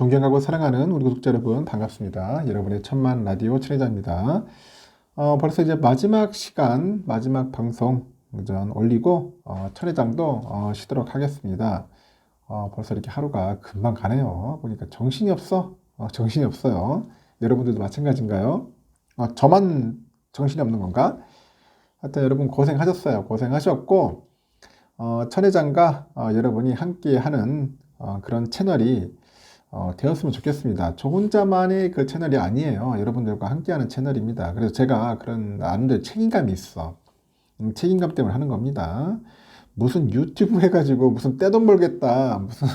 존경하고 사랑하는 우리 구독자 여러분 반갑습니다. 여러분의 천만 라디오 천혜자입니다. 벌써 이제 마지막 시간, 마지막 방송 전 올리고 천혜장도 쉬도록 하겠습니다. 벌써 이렇게 하루가 금방 가네요. 보니까 정신이 없어. 정신이 없어요. 여러분들도 마찬가지인가요? 저만 정신이 없는 건가? 하여튼 여러분 고생하셨어요. 고생하셨고 천혜장과 여러분이 함께 하는 그런 채널이 되었으면 좋겠습니다. 저 혼자만의 그 채널이 아니에요. 여러분들과 함께하는 채널입니다. 그래서 제가 그런 나름대로 책임감이 있어. 책임감 때문에 하는 겁니다. 무슨 유튜브 해가지고 무슨 떼돈 벌겠다, 무슨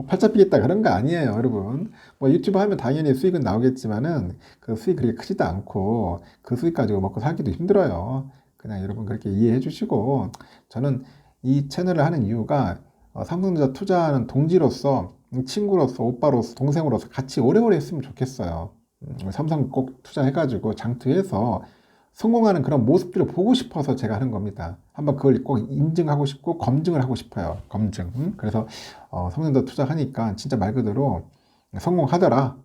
팔자 피겠다 그런 거 아니에요, 여러분. 뭐 유튜브 하면 당연히 수익은 나오겠지만은 그 수익 그렇게 크지도 않고 그 수익 가지고 먹고 살기도 힘들어요. 그냥 여러분 그렇게 이해해 주시고 저는 이 채널을 하는 이유가 삼성전자 투자하는 동지로서 친구로서 오빠로서 동생으로서 같이 오래오래 했으면 좋겠어요. 삼성 꼭 투자해가지고 장투해서 성공하는 그런 모습들을 보고 싶어서 제가 하는 겁니다. 한번 그걸 꼭 인증하고 싶고 검증을 하고 싶어요. 검증. 그래서 삼성전자 투자하니까 진짜 말 그대로 성공하더라.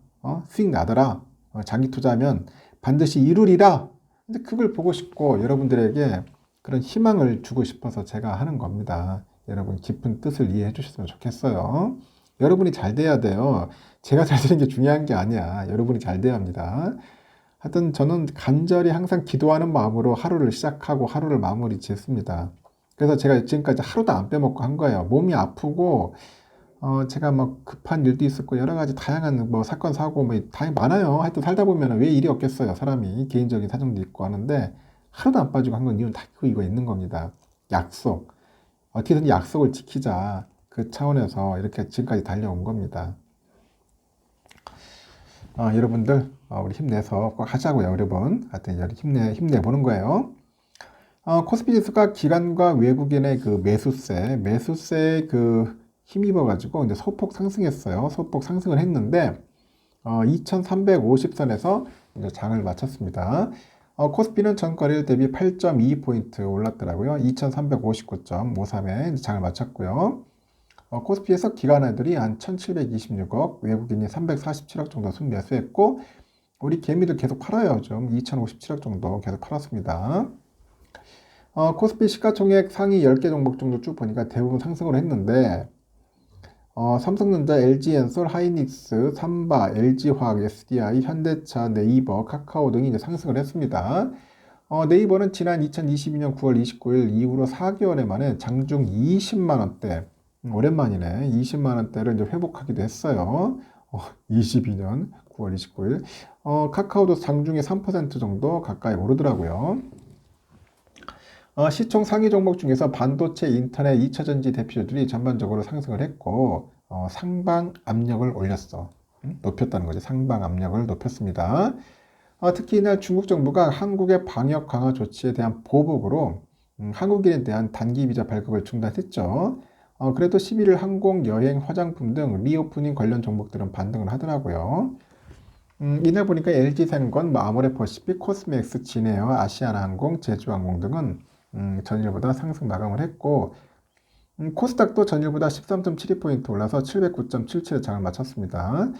수익 나더라. 장기 투자하면 반드시 이루리라. 근데 그걸 보고 싶고 여러분들에게 그런 희망을 주고 싶어서 제가 하는 겁니다. 여러분 깊은 뜻을 이해해 주셨으면 좋겠어요. 여러분이 잘 돼야 돼요. 제가 잘 되는 게 중요한 게 아니야. 여러분이 잘 돼야 합니다. 하여튼 저는 간절히 항상 기도하는 마음으로 하루를 시작하고 하루를 마무리 짓습니다. 그래서 제가 지금까지 하루도 안 빼먹고 한 거예요. 몸이 아프고 제가 막 급한 일도 있었고 여러 가지 다양한 뭐 사건 사고 뭐 다양히 많아요. 하여튼 살다 보면 왜 일이 없겠어요. 사람이 개인적인 사정도 있고 하는데 하루도 안 빠지고 한 건 이유는 다 이거 있는 겁니다. 약속. 어떻게든 약속을 지키자. 그 차원에서 이렇게 지금까지 달려온 겁니다. 여러분들 우리 힘내서 꼭 하자고요, 여러분. 하여튼 힘내보는 거예요. 코스피 지수가 기관과 외국인의 그 매수세 그 힘입어가지고 이제 소폭 상승했어요. 소폭 상승을 했는데 2350선에서 이제 장을 마쳤습니다. 코스피는 전거래일 대비 8.2포인트 올랐더라고요. 2359.53에 장을 마쳤고요. 코스피에서 기관애들이 한 1726억, 외국인이 347억 정도 순매수했고 우리 개미도 계속 팔아요. 좀 2057억 정도 계속 팔았습니다. 코스피 시가총액 상위 10개 종목 정도 쭉 보니까 대부분 상승을 했는데 삼성전자, LG엔솔, 하이닉스, 삼바, LG화학, SDI, 현대차, 네이버, 카카오 등이 이제 상승을 했습니다. 네이버는 지난 2022년 9월 29일 이후로 4개월 만에 장중 20만원대, 오랜만이네. 20만원대를 이제 회복하기도 했어요. 22년 9월 29일. 카카오도 장중에 3% 정도 가까이 오르더라고요. 시총 상위 종목 중에서 반도체, 인터넷, 2차전지 대표주들이 전반적으로 상승을 했고 상방 압력을 올렸어. 높였다는 거죠. 상방 압력을 높였습니다. 특히 이날 중국 정부가 한국의 방역 강화 조치에 대한 보복으로 한국인에 대한 단기 비자 발급을 중단했죠. 그래도 11일 항공, 여행, 화장품 등 리오프닝 관련 종목들은 반등을 하더라고요. 이날 보니까 LG생건, 아모레퍼시픽, 코스메엑스, 진에어, 아시아나항공, 제주항공 등은 전일보다 상승 마감을 했고 코스닥도 전일보다 13.72포인트 올라서 709.77의 장을 마쳤습니다.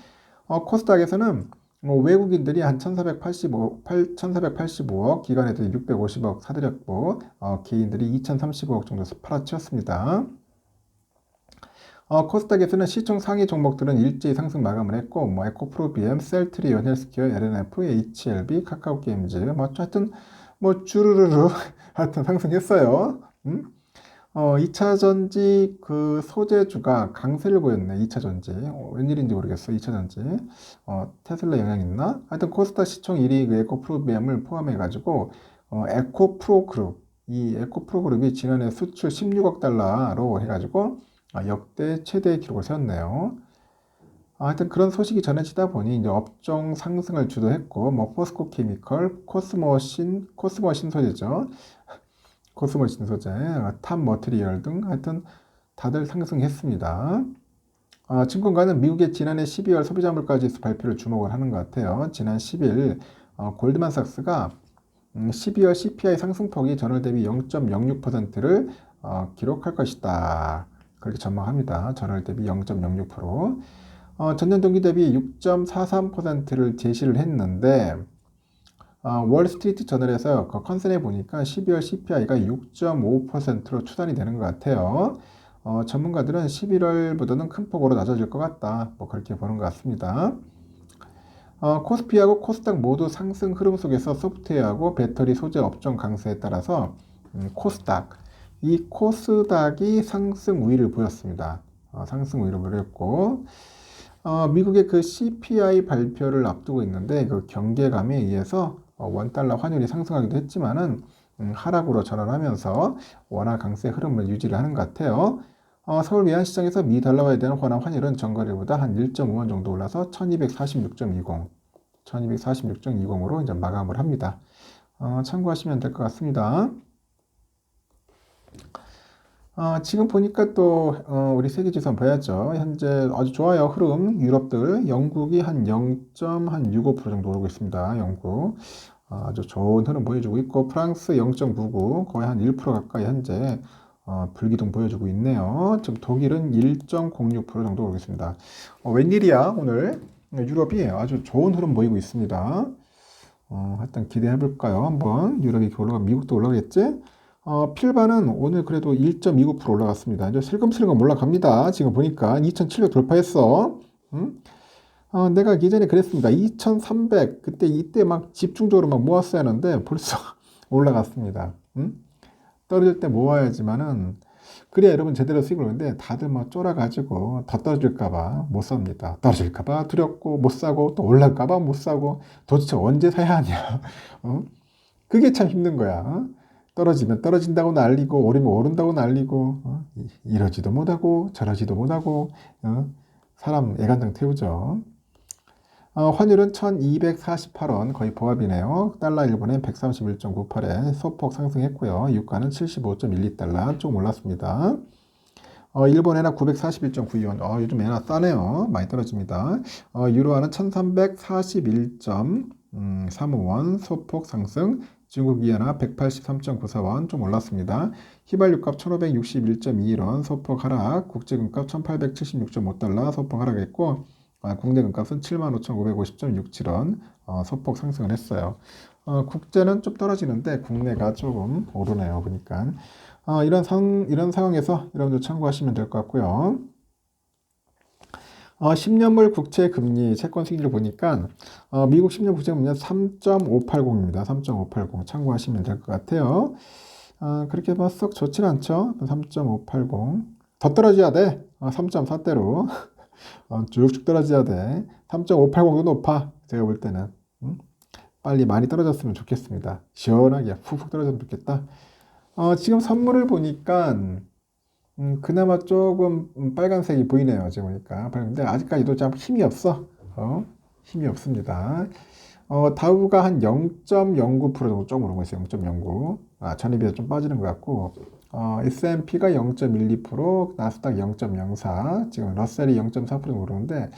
코스닥에서는 외국인들이 한 1485억, 기관애들이 650억 사들였고 개인들이 2035억 정도 팔아치웠습니다. 코스닥에서는 시총 상위 종목들은 일제히 상승 마감을 했고 에코프로, BM, 셀트리온, 헬스케어, LNF, HLB, 카카오게임즈 하여튼 주르르르 하여튼 상승했어요. 2차전지 그 소재주가 강세를 보였네. 2차전지 웬일인지 모르겠어. 2차전지 테슬라 영향 있나? 하여튼 코스닥 시총 1위 그 에코프로비엠을 포함해 가지고 에코프로그룹, 이 에코프로그룹이 지난해 수출 16억 달러로 해가지고 역대 최대 기록을 세웠네요. 하여튼 그런 소식이 전해지다 보니 이제 업종 상승을 주도했고 포스코 케미컬, 코스모신 소재죠. 코스모신 소재, 탑 머티리얼 등 하여튼 다들 상승했습니다. 증권가는 미국의 지난해 12월 소비자 물가지수 발표를 주목을 하는 것 같아요. 지난 10일 골드만삭스가 12월 CPI 상승폭이 전월 대비 0.06%를 기록할 것이다. 그렇게 전망합니다. 전월 대비 0.06%. 전년 동기 대비 6.43%를 제시를 했는데 월스트리트 저널에서 그 컨센에 보니까 12월 CPI가 6.5%로 추산이 되는 것 같아요. 전문가들은 11월보다는 큰 폭으로 낮아질 것 같다. 뭐 그렇게 보는 것 같습니다. 코스피하고 코스닥 모두 상승 흐름 속에서 소프트웨어하고 배터리 소재 업종 강세에 따라서 이 코스닥이 상승 우위를 보였습니다. 상승 우위를 보였고 미국의 그 CPI 발표를 앞두고 있는데 그 경계감에 의해서 원달러 환율이 상승하기도 했지만은 하락으로 전환하면서 원화 강세 흐름을 유지를 하는 것 같아요. 서울 외환시장에서 미 달러화에 대한 원화 환율은 전거래보다 한 1.5원 정도 올라서 1246.20으로 이제 마감을 합니다. 참고하시면 될 것 같습니다. 지금 보니까 또 우리 세계지수 한번 봐야죠. 현재 아주 좋아요. 흐름 유럽들 영국이 한 0.65% 정도 오르고 있습니다. 영국 아주 좋은 흐름 보여주고 있고 프랑스 0.99 거의 한 1% 가까이 현재 불기둥 보여주고 있네요. 지금 독일은 1.06% 정도 오르고 있습니다. 웬일이야 오늘 유럽이 아주 좋은 흐름 보이고 있습니다. 하여튼 기대해 볼까요? 한번 유럽이 이렇게 올라가 미국도 올라가겠지? 필바는 오늘 그래도 1.29% 올라갔습니다. 이제 슬금슬금 올라갑니다. 지금 보니까 2,700 돌파했어. 응? 내가 예전에 그랬습니다. 2,300 그때 이때 막 집중적으로 막 모았어야 하는데 벌써 올라갔습니다. 응? 떨어질 때 모아야지만은 그래야 여러분 제대로 수익을 오는데 다들 막 쫄아가지고 더 떨어질까봐 못 삽니다. 떨어질까봐 두렵고 못 사고 또 올라갈까봐 못 사고 도대체 언제 사야 하냐. 그게 참 힘든 거야. 떨어지면 떨어진다고 난리고 오르면 오른다고 난리고 이러지도 못하고 저러지도 못하고 사람 애간장 태우죠. 환율은 1248원 거의 보합이네요. 달러 1분에 131.98에 소폭 상승했고요. 유가는 75.12달러 조금 올랐습니다. 일본 엔화 941.92원 요즘 엔화 싸네요. 많이 떨어집니다. 유로화는 1341.35원 소폭 상승. 중국 이엔화 183.94원 좀 올랐습니다. 휘발유값 1561.21원 소폭 하락. 국제금값 1876.5달러 소폭 하락했고 국내 금값은 75,550.67원 소폭 상승을 했어요. 국제는 좀 떨어지는데 국내가 조금 오르네요. 보니까 이런 상황에서 여러분들 참고하시면 될 것 같고요. 10년물 국채 금리 채권 수익률을 보니까 미국 10년 국채 금리는 3.580입니다. 3.580 참고하시면 될 것 같아요. 그렇게 뭐 썩 좋진 않죠. 3.580 더 떨어져야 돼. 3.4대로 쭉쭉 떨어져야 돼. 3.580도 높아. 제가 볼 때는 빨리 많이 떨어졌으면 좋겠습니다. 시원하게 푹푹 떨어졌으면 좋겠다. 지금 선물을 보니까 그나마 조금 빨간색이 보이네요. 지금 보니까. 근데 아직까지도 좀 힘이 없어. 힘이 없습니다. 다우가 한 0.09% 정도 조금 오르고 있어요. 0.09. 전에 비해서 좀 빠지는 것 같고, S&P가 0.12%, 나스닥 0.04, 지금 러셀이 0.4% 오르는데,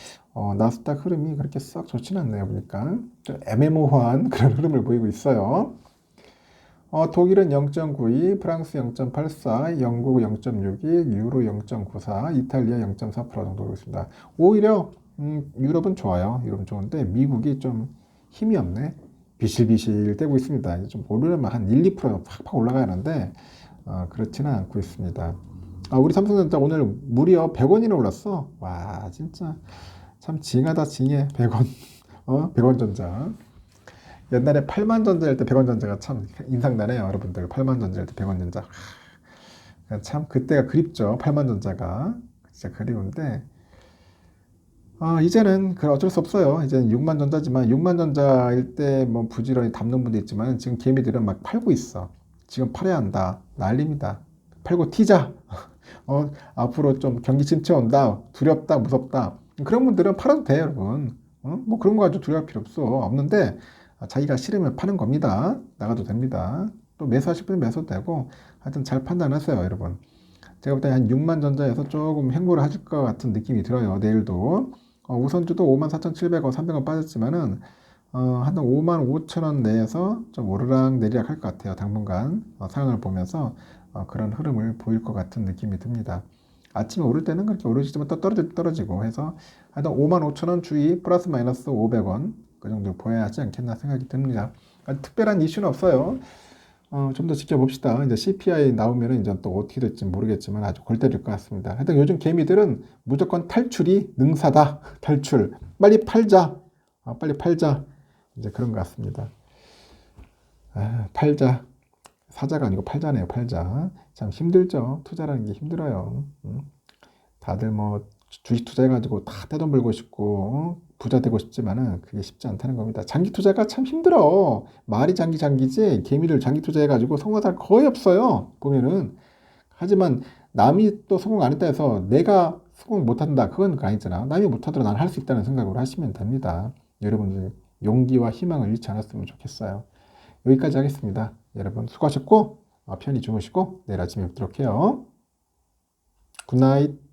나스닥 흐름이 그렇게 썩 좋지는 않네요. 보니까. 좀 애매모호한 그런 흐름을 보이고 있어요. 독일은 0.92, 프랑스 0.84, 영국 0.61, 유로 0.94, 이탈리아 0.4% 정도 오르고 있습니다. 오히려 유럽은 좋아요. 유럽은 좋은데 미국이 좀 힘이 없네. 비실비실 떼고 있습니다. 좀 오르려면 한 1, 2% 팍팍 올라가야 하는데 그렇지는 않고 있습니다. 우리 삼성전자 오늘 무려 100원이나 올랐어. 와 진짜 참 징하다 징해. 100원 100원 전자. 옛날에 8만 전자일 때 100원 전자가 참 인상나네요. 여러분들 8만 전자일 때 100원 전자 참 그때가 그립죠. 8만 전자가 진짜 그리운데 이제는 그 어쩔 수 없어요. 이제는 6만 전자지만 6만 전자일 때 뭐 부지런히 담는 분도 있지만 지금 개미들은 막 팔고 있어. 지금 팔아야 한다. 난립니다. 팔고 튀자. 앞으로 좀 경기 침체 온다. 두렵다. 무섭다. 그런 분들은 팔아도 돼요, 여러분. 뭐 그런 거 가지고 두려울 필요 없는데 자기가 싫으면 파는 겁니다. 나가도 됩니다. 또 매수하실 분은 매수도 되고 하여튼 잘 판단하세요, 여러분. 제가 볼 때 한 6만 전자에서 조금 횡보를 하실 것 같은 느낌이 들어요. 내일도. 우선주도 54,700원, 300원 빠졌지만은 한 55,000원 내에서 좀 오르락 내리락 할 것 같아요. 당분간 상황을 보면서 그런 흐름을 보일 것 같은 느낌이 듭니다. 아침에 오를 때는 그렇게 오르시지만 또 떨어지고 해서 하여튼 55,000원 주의 플러스 마이너스 500원 그 정도 보여야 하지 않겠나 생각이 듭니다. 특별한 이슈는 없어요. 좀 더 지켜봅시다. 이제 CPI 나오면은 이제 또 어떻게 될지 모르겠지만 아주 골 때릴 것 같습니다. 하여튼 요즘 개미들은 무조건 탈출이 능사다. 탈출. 빨리 팔자. 빨리 팔자. 이제 그런 것 같습니다. 팔자. 사자가 아니고 팔자네요. 팔자. 참 힘들죠. 투자라는 게 힘들어요. 다들 뭐 주식 투자해가지고 다 떼돈 벌고 싶고 부자 되고 싶지만은 그게 쉽지 않다는 겁니다. 장기 투자가 참 힘들어. 말이 장기지 개미들 장기 투자해가지고 성공한 사람 거의 없어요. 보면은. 하지만 남이 또 성공 안 했다 해서 내가 성공 못한다. 그건 아니잖아. 남이 못하더라도 난 할 수 있다는 생각으로 하시면 됩니다. 여러분들 용기와 희망을 잃지 않았으면 좋겠어요. 여기까지 하겠습니다. 여러분 수고하셨고 편히 주무시고 내일 아침에 뵙도록 해요. 굿나잇.